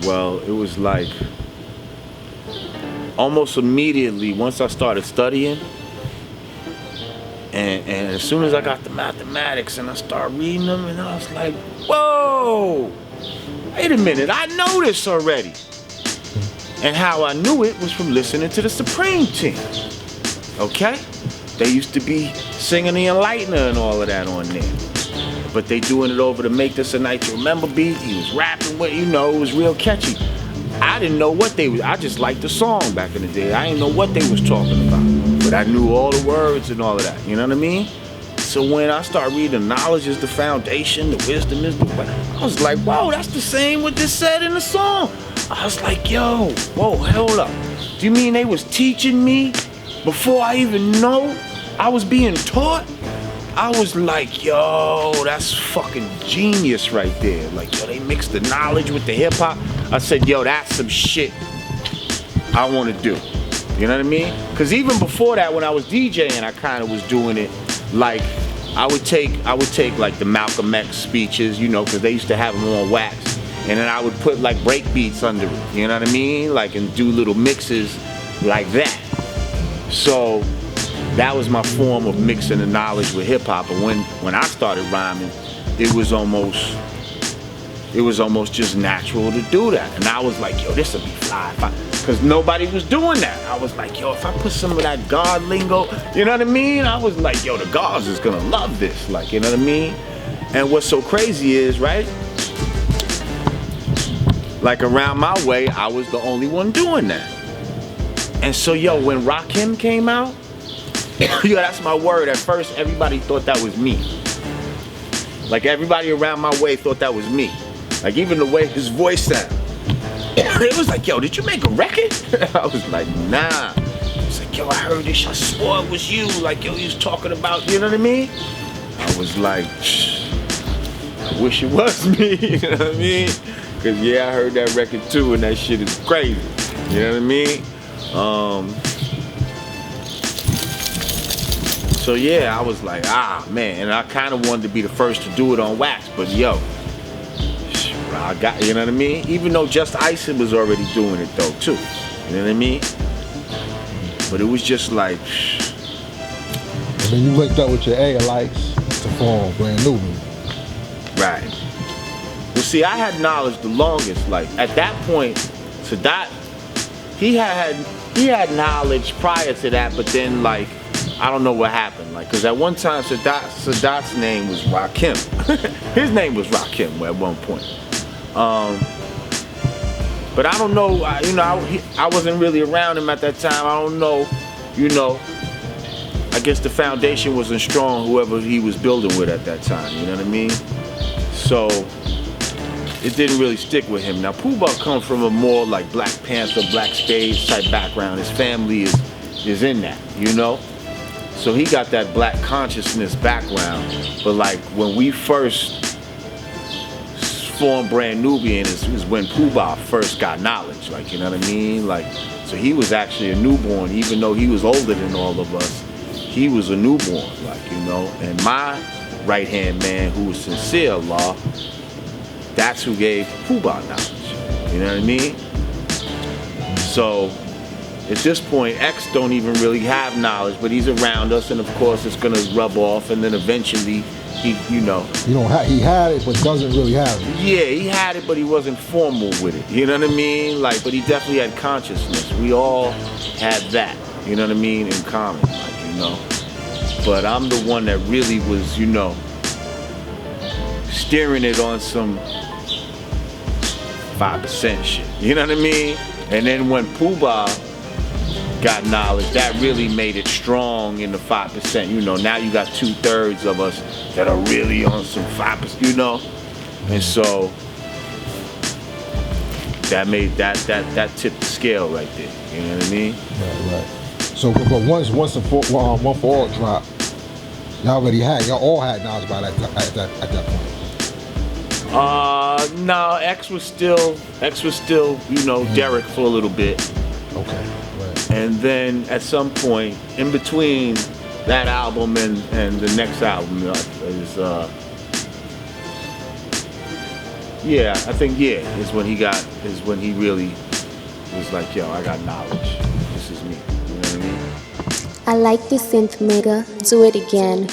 Well, it was like almost immediately once I started studying, and as soon as I got the mathematics and I started reading them, and I was like, whoa, wait a minute, I know this already. And how I knew it was from listening to the Supreme Team. Okay? They used to be singing the Enlightener and all of that on there. But they doing it over to Make This a Night to Remember beat. He was rapping with, it was real catchy. I didn't know what they was, I just liked the song back in the day. I didn't know what they was talking about. But I knew all the words and all of that, you know what I mean? So when I started reading, knowledge is the foundation, the wisdom is the way, I was like, whoa, that's the same what this said in the song. I was like, yo, whoa, hold up. Do you mean they was teaching me before I even know I was being taught? I was like, yo, that's fucking genius right there. Like, yo, they mixed the knowledge with the hip hop. I said, yo, that's some shit I want to do. You know what I mean? Because even before that, when I was DJing, I kind of was doing it like, I would take like the Malcolm X speeches, because they used to have them on wax. And then I would put like break beats under it, you know what I mean? Like, and do little mixes like that. So that was my form of mixing the knowledge with hip hop. And when I started rhyming, it was almost just natural to do that. And I was like, yo, this would be fly. Because nobody was doing that. I was like, yo, if I put some of that God lingo, you know what I mean? I was like, yo, the gods is gonna love this. Like, you know what I mean? And what's so crazy is, right? Like around my way, I was the only one doing that. And so, yo, when Rakim came out, yo, that's my word. At first, everybody thought that was me. Like, everybody around my way thought that was me. Like, even the way his voice sounded. It was like, yo, did you make a record? I was like, nah. It's like, yo, I heard this. I swore it was you. Like, yo, he was talking about, you know what I mean? I was like, I wish it was me. You know what I mean? Because, yeah, I heard that record too, and that shit is crazy. You know what I mean? So, yeah, I was like, man. And I kind of wanted to be the first to do it on wax. But, yo, I got, you know what I mean? Even though Just Icing was already doing it, though, too. You know what I mean? But it was just like... And then you linked up with your A-likes to form Brand Nubian. Right. Well, see, I had knowledge the longest. Like, at that point, Sadat, he had knowledge prior to that, but then, like, I don't know what happened. Like, because at one time, Sadat's name was Rakim. His name was Rakim at one point. But I don't know, I wasn't really around him at that time. I don't know, I guess the foundation wasn't strong, whoever he was building with at that time, you know what I mean? So, it didn't really stick with him. Now, Pooh Bah comes from a more like Black Panther, Black Spades type background. His family is in that, So he got that black consciousness background. But like when we first formed Brand Nubian is when Pooh Bah first got knowledge, like, you know what I mean? Like, so he was actually a newborn, even though he was older than all of us. He was a newborn, like, and my right-hand man, who was Sincere Law, that's who gave Pooh Bah knowledge, you know what I mean? So, at this point, X don't even really have knowledge, but he's around us, and of course it's gonna rub off, and then eventually, he had it, but doesn't really have it. Yeah, he had it, but he wasn't formal with it, you know what I mean? Like, but he definitely had consciousness. We all had that, you know what I mean, in common, like, But I'm the one that really was, steering it on some 5% shit, you know what I mean? And then when Pooh Bah got knowledge, that really made it strong in the 5%, now you got 2/3 of us that are really on some 5%, and so that made that tipped the scale right there, you know what I mean? Right. So, but once the One For All dropped, y'all all had knowledge about that at that point. No, X was still, Derek for a little bit. Okay, right. And then at some point, in between that album and the next album is Yeah, I think is when he really was like, yo, I got knowledge. This is me. You know what I mean? I like the synth, nigga. Do it again.